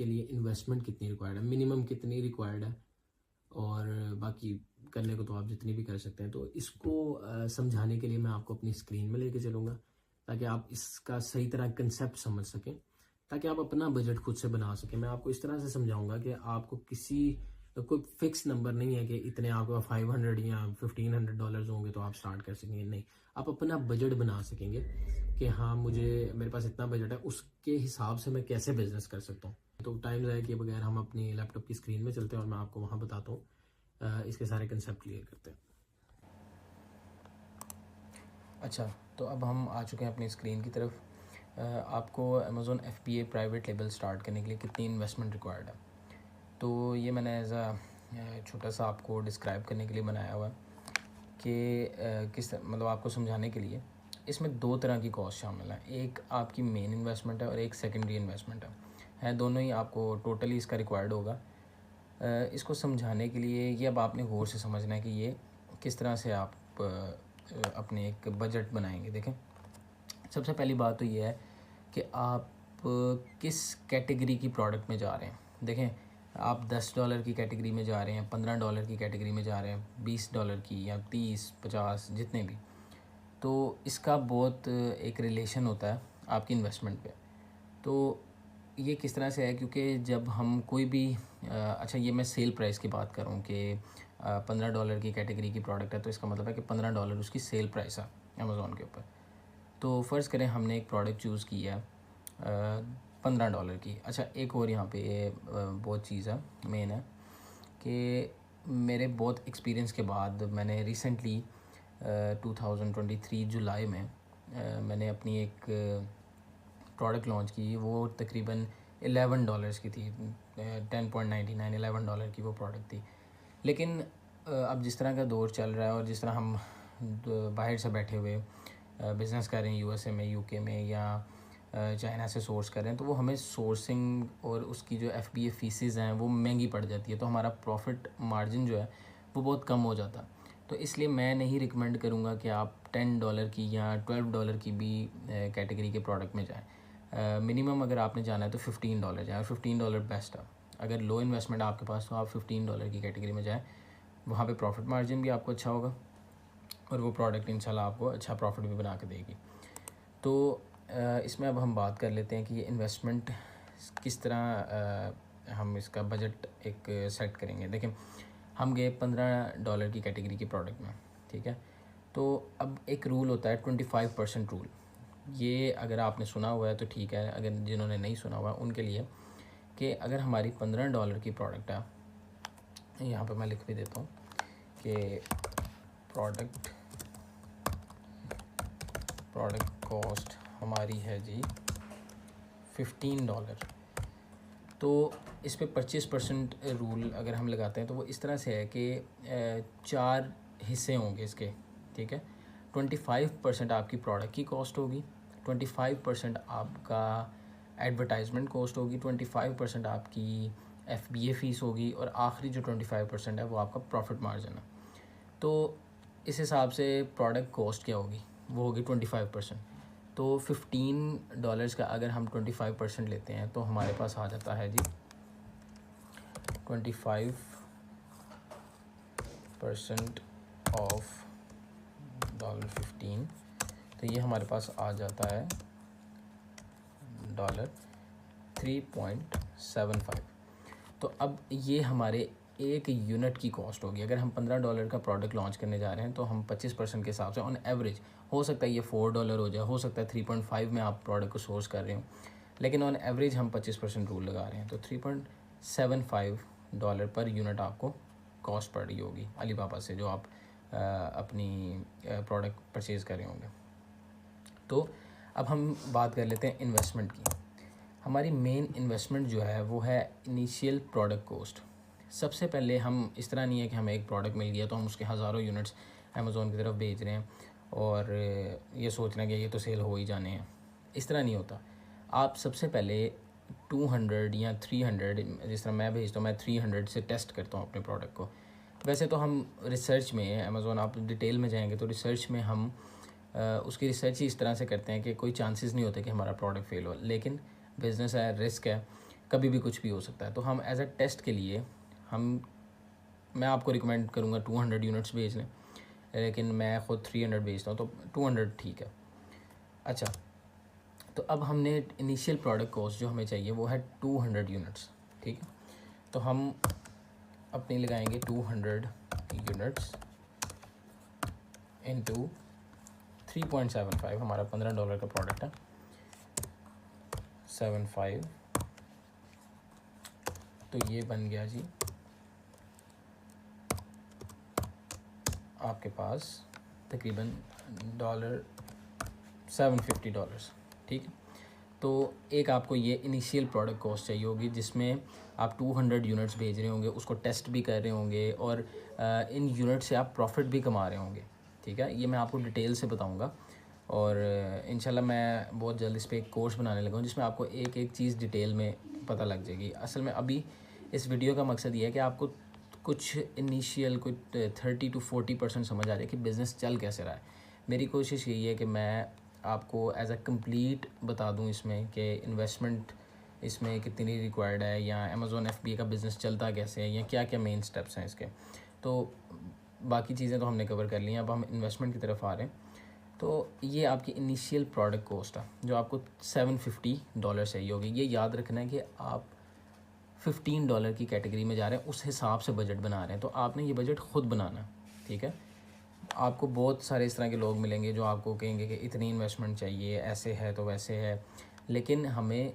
के लिए इन्वेस्टमेंट कितनी रिक्वायर्ड है, मिनिमम कितनी रिक्वायर्ड है, और बाकी करने को तो आप जितनी भी कर सकते हैं। तो इसको समझाने के लिए मैं आपको अपनी स्क्रीन में लेके चलूँगा ताकि आप इसका सही तरह कंसेप्ट समझ सकें, ताकि आप अपना बजट खुद से बना सकें। मैं आपको इस तरह से समझाऊंगा कि आपको कोई फिक्स नंबर नहीं है कि इतने आपको 500 या $1500 होंगे तो आप स्टार्ट कर सकेंगे। नहीं, आप अपना बजट बना सकेंगे कि हाँ मेरे पास इतना बजट है, उसके हिसाब से मैं कैसे बिजनेस कर सकता हूँ। तो टाइम ज़ाया किए बगैर हम अपनी लैपटॉप की स्क्रीन में चलते हैं और मैं आपको वहाँ बताता हूँ, इसके सारे कंसेप्ट क्लियर करते हैं। अच्छा, तो अब हम आ चुके हैं अपनी स्क्रीन की तरफ। आपको Amazon FBA private label start करने के लिए कितनी इन्वेस्टमेंट रिक्वायर्ड है, तो ये मैंने एज छोटा सा आपको डिस्क्राइब करने के लिए बनाया हुआ है कि किस मतलब आपको समझाने के लिए। इसमें दो तरह की कॉस्ट शामिल है, एक आपकी मेन इन्वेस्टमेंट है और एक सेकेंडरी इन्वेस्टमेंट है दोनों ही आपको टोटली इसका रिक्वायर्ड होगा। इसको समझाने के लिए ये अब आपने गौर से समझना है कि ये किस तरह से आप अपने एक बजट बनाएंगे। देखें, सबसे पहली बात तो ये है कि आप किस कैटेगरी की प्रोडक्ट में जा रहे हैं। देखें, आप $10 की कैटेगरी में जा रहे हैं, $15 की कैटेगरी में जा रहे हैं, $20 की या 30-50 जितने भी, तो इसका बहुत एक रिलेशन होता है आपकी इन्वेस्टमेंट पे। तो ये किस तरह से है, क्योंकि जब हम कोई भी अच्छा, ये मैं सेल प्राइस की बात कर रहा हूँ कि $15 की कैटेगरी की प्रोडक्ट है, तो इसका मतलब है कि $15 उसकी सेल प्राइस है अमेज़ॉन के ऊपर। तो फ़र्ज़ करें हमने एक प्रोडक्ट चूज़ की है $15 की। अच्छा, एक और यहाँ पे बहुत चीज़ है, मेन है कि मेरे बहुत एक्सपीरियंस के बाद मैंने रिसेंटली 2023 जुलाई में मैंने अपनी एक प्रोडक्ट लॉन्च की। वो तकरीबन $11 की थी, 10.99 $11 की वो प्रोडक्ट थी। लेकिन अब जिस तरह का दौर चल रहा है और जिस तरह हम बाहर से बैठे हुए बिज़नेस कर रहे हैं, USA में, UK में या चाइना से सोर्स कर रहे हैं, तो वो हमें सोर्सिंग और उसकी जो FBA फीसेस हैं वो महंगी पड़ जाती है, तो हमारा प्रॉफिट मार्जिन जो है वो बहुत कम हो जाता है। तो इसलिए मैं नहीं रिकमेंड करूँगा कि आप $10 की या $12 की भी कैटेगरी के प्रोडक्ट में जाएँ। मिनिमम अगर आपने जाना है तो $15 जाए, और $15 बेस्ट है। अगर लो इन्वेस्टमेंट आपके पास तो आप $15 की कैटेगरी में जाएँ, वहाँ पे प्रॉफिट मार्जिन भी आपको अच्छा होगा और वो प्रोडक्ट इंशाल्लाह आपको अच्छा प्रॉफिट भी बना के देगी। तो इसमें अब हम बात कर लेते हैं कि ये इन्वेस्टमेंट किस तरह हम इसका बजट एक सेट करेंगे। देखें, हम गए $15 की कैटेगरी की प्रोडक्ट में, ठीक है। तो अब एक रूल होता है 25% रूल। ये अगर आपने सुना हुआ है तो ठीक है, अगर जिन्होंने नहीं सुना हुआ उनके लिए, कि अगर हमारी $15 की प्रोडक्ट है, यहाँ पे मैं लिख भी देता हूँ कि प्रोडक्ट कॉस्ट हमारी है जी $15, तो इस पे 25% रूल अगर हम लगाते हैं तो वो इस तरह से है कि 4 हिस्से होंगे इसके, ठीक है। 25% आपकी प्रोडक्ट की कॉस्ट होगी, 25% आपका एडवर्टाइजमेंट कॉस्ट होगी, 25% आपकी FBA फ़ीस होगी, और आखिरी जो 25% है वो आपका प्रॉफिट मार्जिन है। तो इस हिसाब से प्रोडक्ट कॉस्ट क्या होगी, वो होगी 25%। तो $15 का अगर हम 25% लेते हैं तो हमारे पास आ जाता है जी 25% ऑफ $15, तो ये हमारे पास आ जाता है $3.75। तो अब ये हमारे एक यूनिट की कॉस्ट होगी। अगर हम $15 का प्रोडक्ट लॉन्च करने जा रहे हैं तो हम 25% के हिसाब से ऑन एवरेज, हो सकता है ये $4 हो जाए, हो सकता है 3.5 में आप प्रोडक्ट को सोर्स कर रहे हो, लेकिन ऑन एवरेज हम 25% रूल लगा रहे हैं, तो $3.75 पर यूनिट आपको कॉस्ट पड़ रही होगी अलीबाबा से, जो आप अपनी प्रोडक्ट परचेज़ कर रहे होंगे। तो अब हम बात कर लेते हैं इन्वेस्टमेंट की। हमारी मेन इन्वेस्टमेंट जो है वो है इनिशियल प्रोडक्ट कॉस्ट। सबसे पहले हम, इस तरह नहीं है कि हमें एक प्रोडक्ट मिल गया तो हम उसके हज़ारों यूनिट्स अमेज़ॉन की तरफ भेज रहे हैं और ये सोच रहे हैं कि ये तो सेल हो ही जाने हैं। इस तरह नहीं होता। आप सबसे पहले 200 या 300, जिस तरह मैं भेजता हूँ, मैं 300 से टेस्ट करता हूँ अपने प्रोडक्ट को। वैसे तो हम रिसर्च में, अमेज़ॉन आप डिटेल में जाएंगे तो रिसर्च में हम उसकी रिसर्च ही इस तरह से करते हैं कि कोई चांसेस नहीं होते कि हमारा प्रोडक्ट फेल हो, लेकिन बिज़नेस है, रिस्क है, कभी भी कुछ भी हो सकता है। तो हम एज अ टेस्ट के लिए मैं आपको रिकमेंड करूँगा 200 यूनिट्स भेज लें, लेकिन मैं ख़ुद 300 भेजता हूँ, तो 200 ठीक है। अच्छा, तो अब हमने इनिशियल प्रोडक्ट कॉस्ट जो हमें चाहिए वो है 200 यूनिट्स, ठीक है। तो हम अपनी लगाएंगे 200 यूनिट्स इनटू 3.75, हमारा $15 का प्रोडक्ट है, 75, तो ये बन गया जी आपके पास तकरीबन $750, ठीक है। तो एक आपको ये इनिशियल प्रोडक्ट कॉस्ट चाहिए होगी जिसमें आप 200 यूनिट्स भेज रहे होंगे, उसको टेस्ट भी कर रहे होंगे और इन यूनिट से आप प्रॉफिट भी कमा रहे होंगे, ठीक है। ये मैं आपको डिटेल से बताऊंगा और इंशाल्लाह मैं बहुत जल्द इस पर एक कोर्स बनाने लगा हूँ जिसमें आपको एक एक चीज़ डिटेल में पता लग जाएगी। असल में अभी इस वीडियो का मकसद ये है कि आपको कुछ इनिशियल कुछ 30 to 40% समझ आ जाए कि बिज़नेस चल कैसे रहा है। मेरी कोशिश यही है कि मैं आपको एज अ कंप्लीट बता दूं इसमें कि इन्वेस्टमेंट इसमें कितनी रिक्वायर्ड है, या अमेज़ॉन FBA का बिज़नेस चलता कैसे है, या क्या क्या मेन स्टेप्स हैं इसके। तो बाकी चीज़ें तो हमने कवर कर ली हैं, अब हम इन्वेस्टमेंट की तरफ आ रहे हैं। तो ये आपकी इनिशियल प्रोडक्ट कॉस्ट है जो आपको $750 चाहिए होगी। ये याद रखना है कि आप $15 की कैटेगरी में जा रहे हैं, उस हिसाब से बजट बना रहे हैं। तो आपने ये बजट ख़ुद बनाना है, ठीक है। आपको बहुत सारे इस तरह के लोग मिलेंगे जो आपको कहेंगे कि इतनी इन्वेस्टमेंट चाहिए, ऐसे है तो वैसे है, लेकिन हमने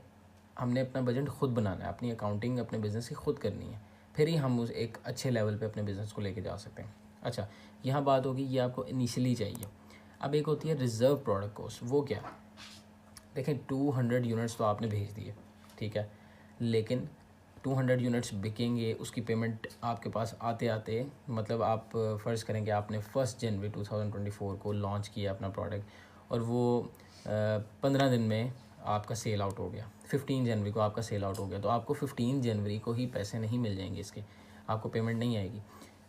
अपना बजट ख़ुद बनाना है, अपनी अकाउंटिंग अपने बिज़नेस की ख़ुद करनी है, फिर ही हम उस एक अच्छे लेवल पे अपने बिज़नेस को लेके जा सकते हैं। अच्छा, यहाँ बात होगी ये आपको इनिशियली चाहिए। अब एक होती है रिज़र्व प्रोडक्ट कॉस्ट, वो क्या? देखें 200 यूनिट्स तो आपने भेज दिए, ठीक है, लेकिन 200 यूनिट्स बिकेंगे, उसकी पेमेंट आपके पास आते आते, मतलब आप फ़र्ज़ करेंगे आपने 1 जनवरी 2024 को लॉन्च किया अपना प्रोडक्ट और वो 15 दिन में आपका सेल आउट हो गया, 15 जनवरी को आपका सेल आउट हो गया, तो आपको 15 जनवरी को ही पैसे नहीं मिल जाएंगे इसके, आपको पेमेंट नहीं आएगी।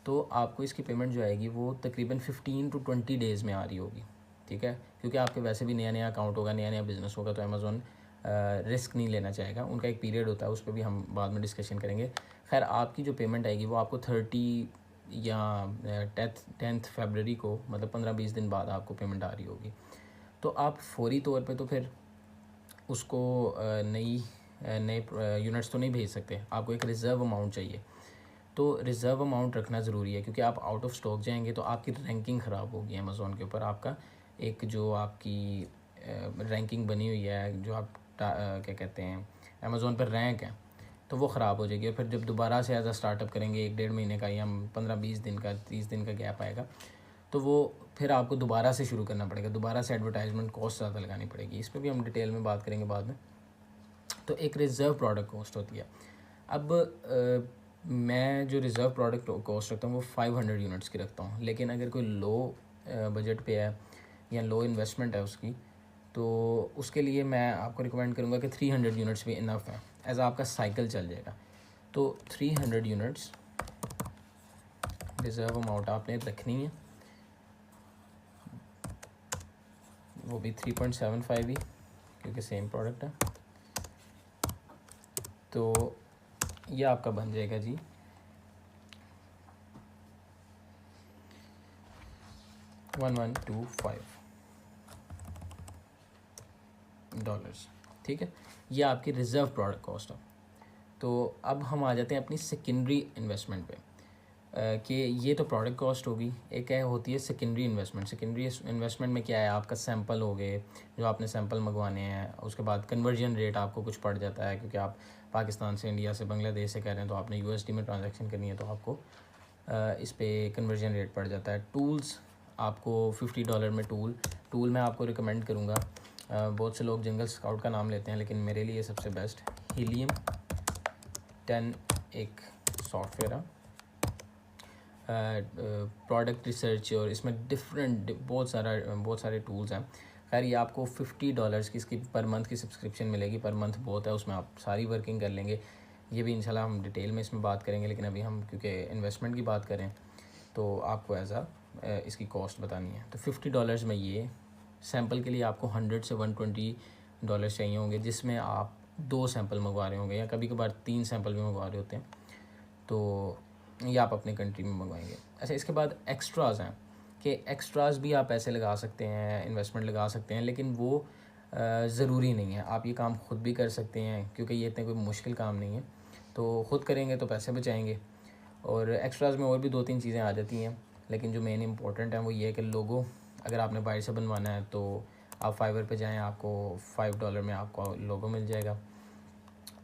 तो आपको इसकी पेमेंट जो आएगी वो तकरीबन 15 to 20 डेज़ में आ रही होगी, ठीक है, क्योंकि आपके वैसे भी नया नया अकाउंट होगा, नया नया बिज़नेस होगा, तो अमेज़ॉन रिस्क नहीं लेना चाहेगा, उनका एक पीरियड होता है, उस पर भी हम बाद में डिस्कशन करेंगे। खैर, आपकी जो पेमेंट आएगी वो आपको 30 या 10 फरवरी को, मतलब 15-20 दिन बाद आपको पेमेंट आ रही होगी। तो आप फौरी तौर पे तो फिर उसको नए यूनिट्स तो नहीं भेज सकते, आपको एक रिज़र्व अमाउंट चाहिए। तो रिज़र्व अमाउंट रखना ज़रूरी है, क्योंकि आप आउट ऑफ स्टॉक जाएंगे तो आपकी रैंकिंग ख़राब होगी अमेज़ॉन के ऊपर। आपका एक जो आपकी रैंकिंग बनी हुई है, जो आप क्या कहते हैं अमेज़ॉन पर रैंक है, तो वो ख़राब हो जाएगी। और फिर जब दोबारा से एज अ स्टार्टअप करेंगे 1-1.5 महीने का या 15-20 दिन का 30 दिन का गैप आएगा, तो वो फिर आपको दोबारा से शुरू करना पड़ेगा, दोबारा से एडवर्टाइजमेंट कॉस्ट ज़्यादा लगानी पड़ेगी। इस पर भी हम डिटेल में बात करेंगे बाद में। तो एक रिज़र्व प्रोडक्ट कॉस्ट होती है। अब मैं जो रिज़र्व प्रोडक्ट कॉस्ट रखता हूँ वो 500 यूनिट्स की रखता हूँ, लेकिन अगर कोई लो बजट पे है या लो इन्वेस्टमेंट है उसकी, तो उसके लिए मैं आपको रिकमेंड करूँगा कि 300 यूनिट्स भी इनफ है, एज आपका साइकिल चल जाएगा। तो 300 यूनिट्स रिज़र्व अमाउंट आपने रखनी है, वो भी 3.75 ही, क्योंकि सेम प्रोडक्ट है। तो ये आपका बन जाएगा जी $1125, ठीक है। ये आपकी रिज़र्व प्रोडक्ट कॉस्ट है। तो अब हम आ जाते हैं अपनी सेकेंडरी इन्वेस्टमेंट पे, कि ये तो प्रोडक्ट कॉस्ट होगी, एक है होती है सेकेंडरी इन्वेस्टमेंट। सेकेंडरी इन्वेस्टमेंट में क्या है, आपका सैंपल हो गए, जो आपने सैंपल मंगवाने हैं, उसके बाद कन्वर्जन रेट आपको कुछ पड़ जाता है, क्योंकि आप पाकिस्तान से, इंडिया से, बांग्लादेश से कह रहे हैं, तो आपने USD में ट्रांजैक्शन करनी है, तो आपको इस पर कन्वर्जन रेट पड़ जाता है। टूल्स आपको $50 में टूल मैं आपको रिकमेंड करूँगा, बहुत से लोग जंगल स्काउट का नाम लेते हैं, लेकिन मेरे लिए सबसे बेस्ट हीलियम 10 एक सॉफ्टवेयर है, प्रोडक्ट रिसर्च, और इसमें डिफरेंट बहुत सारे टूल्स हैं। खैर, ये आपको $50 की इसकी पर मंथ की सब्सक्रिप्शन मिलेगी। पर मंथ बहुत है, उसमें आप सारी वर्किंग कर लेंगे। ये भी इंशाल्लाह हम डिटेल में इसमें बात करेंगे, लेकिन अभी हम क्योंकि इन्वेस्टमेंट की बात करें तो आपको इसकी कॉस्ट बतानी है। तो $50 में ये सैम्पल के लिए आपको $100 से $120 चाहिए होंगे, जिसमें आप 2 सैंपल मंगवा रहे होंगे या कभी कभार 3 सैंपल भी मंगवा रहे होते हैं, तो ये आप अपने कंट्री में मंगवाएंगे। अच्छा, इसके बाद एक्स्ट्राज़ हैं कि एक्स्ट्राज़ भी आप पैसे लगा सकते हैं, इन्वेस्टमेंट लगा सकते हैं, लेकिन वो ज़रूरी नहीं है। आप ये काम ख़ुद भी कर सकते हैं क्योंकि ये इतने कोई मुश्किल काम नहीं है, तो ख़ुद करेंगे तो पैसे बचाएंगे। और एक्स्ट्राज़ में और भी 2-3 चीज़ें आ जाती हैं, लेकिन जो मेन इंपॉर्टेंट है वो ये है कि लोगो अगर आपने बाहर से बनवाना है तो आप फाइवर पे जाएं, आपको $5 में आपको लोगो मिल जाएगा।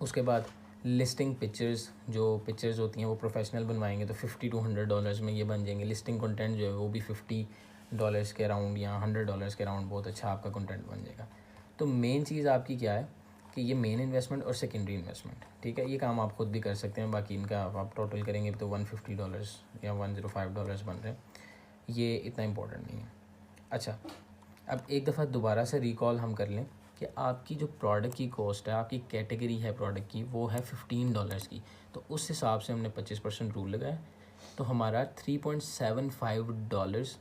उसके बाद लिस्टिंग पिक्चर्स, जो पिक्चर्स होती हैं वो प्रोफेशनल बनवाएंगे तो $50 to $100 में ये बन जाएंगे। लिस्टिंग कंटेंट जो है वो भी $50 के अराउंड या $100 के अराउंड बहुत अच्छा आपका कंटेंट बन जाएगा। तो मेन चीज़ आपकी क्या है कि ये मेन इन्वेस्टमेंट और सेकेंडरी इन्वेस्टमेंट, ठीक है, ये काम आप खुद भी कर सकते हैं। बाकी इनका आप टोटल करेंगे तो $150 या $105 बन रहे हैं, ये इतना इम्पोर्टेंट नहीं है। अच्छा, अब एक दफ़ा दोबारा से रिकॉल हम कर लें कि आपकी जो प्रोडक्ट की कॉस्ट है, आपकी कैटेगरी है प्रोडक्ट की, वो है $15 की, तो उस हिसाब से हमने 25% रूल लगाया, तो हमारा $3.75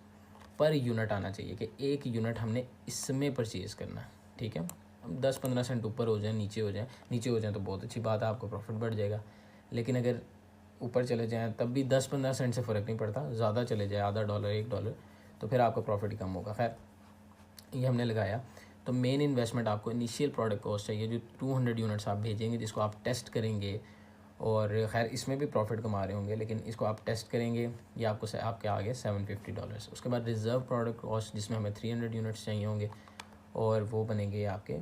पर यूनिट आना चाहिए कि एक यूनिट हमने इसमें परचेज़ करना है, ठीक है। 10-15 सेंट ऊपर हो जाए, नीचे हो जाए तो बहुत अच्छी बात है, आपको प्रॉफिट बढ़ जाएगा। लेकिन अगर ऊपर चले जाएँ तब भी 10-15 सेंट से फ़र्क नहीं पड़ता, ज़्यादा चले जाए आधा $1 $1 तो फिर आपका प्रॉफिट ही कम होगा। खैर, ये हमने लगाया। तो मेन इन्वेस्टमेंट आपको इनिशियल प्रोडक्ट कॉस्ट चाहिए, जो 200 यूनिट्स आप भेजेंगे, जिसको आप टेस्ट करेंगे, और खैर इसमें भी प्रॉफिट कमा रहे होंगे, लेकिन इसको आप टेस्ट करेंगे, ये आपको आपके आ गए $750। उसके बाद रिज़र्व प्रोडक्ट कॉस्ट जिसमें हमें 300 यूनिट्स चाहिए होंगे, और वो बनेंगे आपके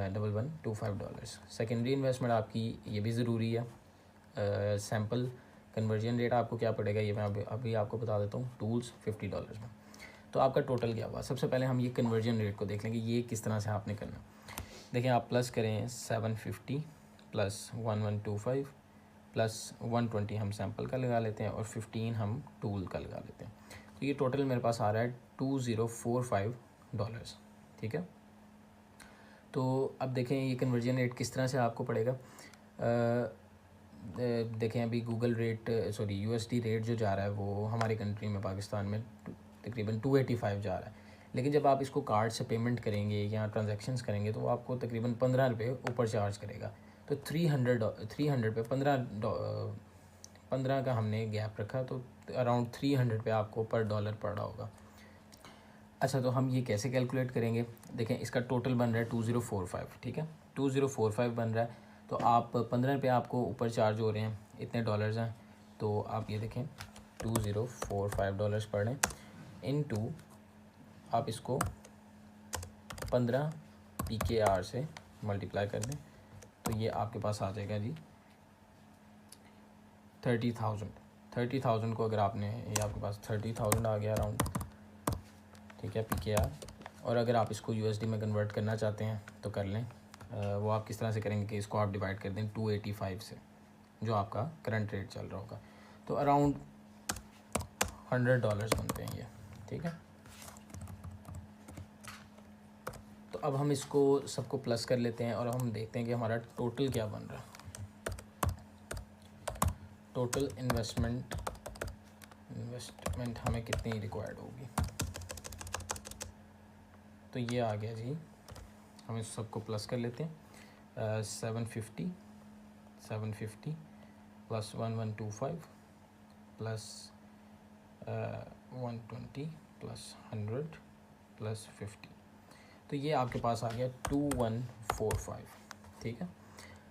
$1125। सेकेंडरी इन्वेस्टमेंट आपकी ये भी ज़रूरी है। सैम्पल कन्वर्जन रेट आपको क्या पड़ेगा ये मैं अभी आपको बता देता हूँ। टूल्स $50 में। तो आपका टोटल क्या हुआ? सबसे पहले हम ये कन्वर्जन रेट को देख लेंगे, ये किस तरह से आपने करना। देखिए, आप प्लस करें 750 प्लस 1125 प्लस 120 हम सैम्पल का लगा लेते हैं, और 15 हम टूल का लगा लेते हैं। तो ये टोटल मेरे पास आ रहा है $2045, ठीक है। तो अब देखें ये कन्वर्जन रेट किस तरह से आपको पड़ेगा। देखें, अभी गूगल रेट USD रेट जो जा रहा है वो हमारी कंट्री में पाकिस्तान में तकरीबन 285 जा रहा है, लेकिन जब आप इसको कार्ड से पेमेंट करेंगे या ट्रांजैक्शंस करेंगे तो वो आपको तकरीबन ₹15 ऊपर चार्ज करेगा। तो 300 पे 15 का हमने गैप रखा, तो अराउंड 300 पे आपको पर डॉलर पड़ रहा होगा। अच्छा, तो हम ये कैसे कैलकुलेट करेंगे? देखें, इसका टोटल बन रहा है 2045, ठीक है, 2045 बन रहा है। तो आप 15 रुपये आपको ऊपर चार्ज हो रहे हैं, इतने डॉलर्स हैं, तो आप ये देखें $2045 पड़ रहे हैं, इनटू आप इसको 15 PKR से मल्टीप्लाई कर दें, तो ये आपके पास आ जाएगा जी 30,000 को अगर आपने, ये आपके पास 30,000 आ गया अराउंड, ठीक है, PKR। और अगर आप इसको USD में कन्वर्ट करना चाहते हैं तो कर लें। वो आप किस तरह से करेंगे कि इसको आप डिवाइड कर दें 285 से, जो आपका करंट रेट चल रहा होगा, तो अराउंड $100 बनते हैं ये, ठीक है। तो अब हम इसको सबको प्लस कर लेते हैं और हम देखते हैं कि हमारा टोटल क्या बन रहा है। टोटल इन्वेस्टमेंट हमें कितनी रिक्वायर्ड होगी, तो ये आ गया जी, हम इस सबको प्लस कर लेते हैं। 750 प्लस 1125 प्लस 120 प्लस 100 प्लस 50, तो ये आपके पास आ गया 2145, ठीक है।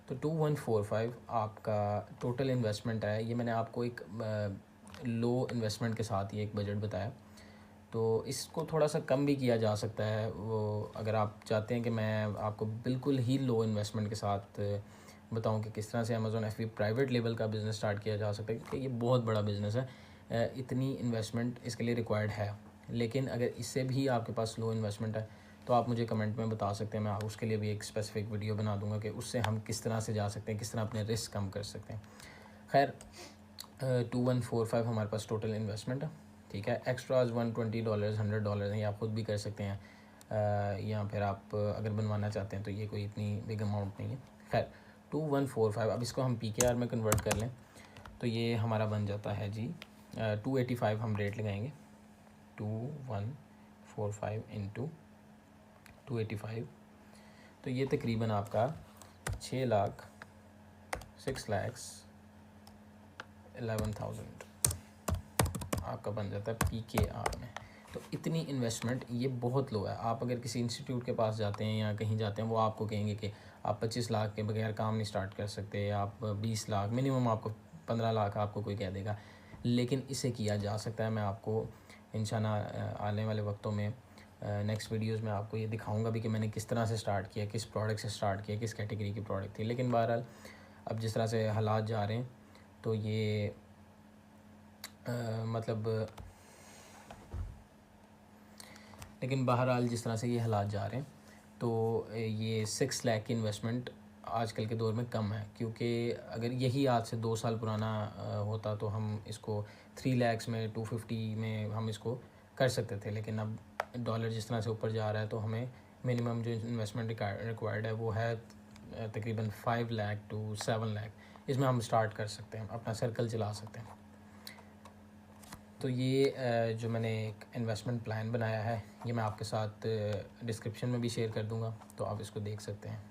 तो 2145 आपका टोटल इन्वेस्टमेंट है। ये मैंने आपको एक लो इन्वेस्टमेंट के साथ ये एक बजट बताया, तो इसको थोड़ा सा कम भी किया जा सकता है। वो अगर आप चाहते हैं कि मैं आपको बिल्कुल ही लो इन्वेस्टमेंट के साथ बताऊं कि किस तरह से अमेज़ॉन FBA प्राइवेट लेवल का बिज़नेस स्टार्ट किया जा सकता है, क्योंकि ये बहुत बड़ा बिज़नेस है, इतनी इन्वेस्टमेंट इसके लिए रिक्वायर्ड है। लेकिन अगर इससे भी आपके पास लो इन्वेस्टमेंट है तो आप मुझे कमेंट में बता सकते हैं, मैं उसके लिए भी एक स्पेसिफिक वीडियो बना दूंगा कि उससे हम किस तरह से जा सकते हैं, किस तरह अपने रिस्क कम कर सकते हैं। खैर, 2145 हमारे पास टोटल इन्वेस्टमेंट है, ठीक है। एक्स्ट्राज $120 $100 हैं, ये आप खुद भी कर सकते हैं, या फिर आप अगर बनवाना चाहते हैं तो ये कोई इतनी बिग अमाउंट नहीं है। खैर, 2145, अब इसको हम PKR में कन्वर्ट कर लें तो ये हमारा बन जाता है जी 285 हम रेट लगाएंगे, 2145 इंटू 285, तो ये तकरीबन आपका 6,11,000 आपका बन जाता है PKR में। तो इतनी इन्वेस्टमेंट ये बहुत लो है। आप अगर किसी इंस्टीट्यूट के पास जाते हैं या कहीं जाते हैं, वो आपको कहेंगे कि आप 25 लाख के बगैर काम नहीं स्टार्ट कर सकते, आप 20 लाख मिनिमम, आपको 15 लाख आपको कोई कह देगा। लेकिन इसे किया जा सकता है। मैं आपको इंशाल्लाह आने वाले वक्तों में नेक्स्ट वीडियोस में आपको ये दिखाऊंगा भी कि मैंने किस तरह से स्टार्ट किया, किस प्रोडक्ट से स्टार्ट किया, किस कैटेगरी की प्रोडक्ट थी। लेकिन बहरहाल अब जिस तरह से हालात जा रहे हैं तो ये लेकिन बहरहाल जिस तरह से ये हालात जा रहे हैं तो ये 6 लाख की इन्वेस्टमेंट आजकल के दौर में कम है। क्योंकि अगर यही आज से 2 साल पुराना होता तो हम इसको 3 लाख में, 250 में हम इसको कर सकते थे। लेकिन अब डॉलर जिस तरह से ऊपर जा रहा है तो हमें मिनिमम जो इन्वेस्टमेंट रिक्वायर्ड है वो है तकरीबन 5 लाख टू 7 लाख। इसमें हम स्टार्ट कर सकते हैं, अपना सर्कल चला सकते हैं। तो ये जो मैंने एक इन्वेस्टमेंट प्लान बनाया है ये मैं आपके साथ डिस्क्रिप्शन में भी शेयर कर दूंगा, तो आप इसको देख सकते हैं।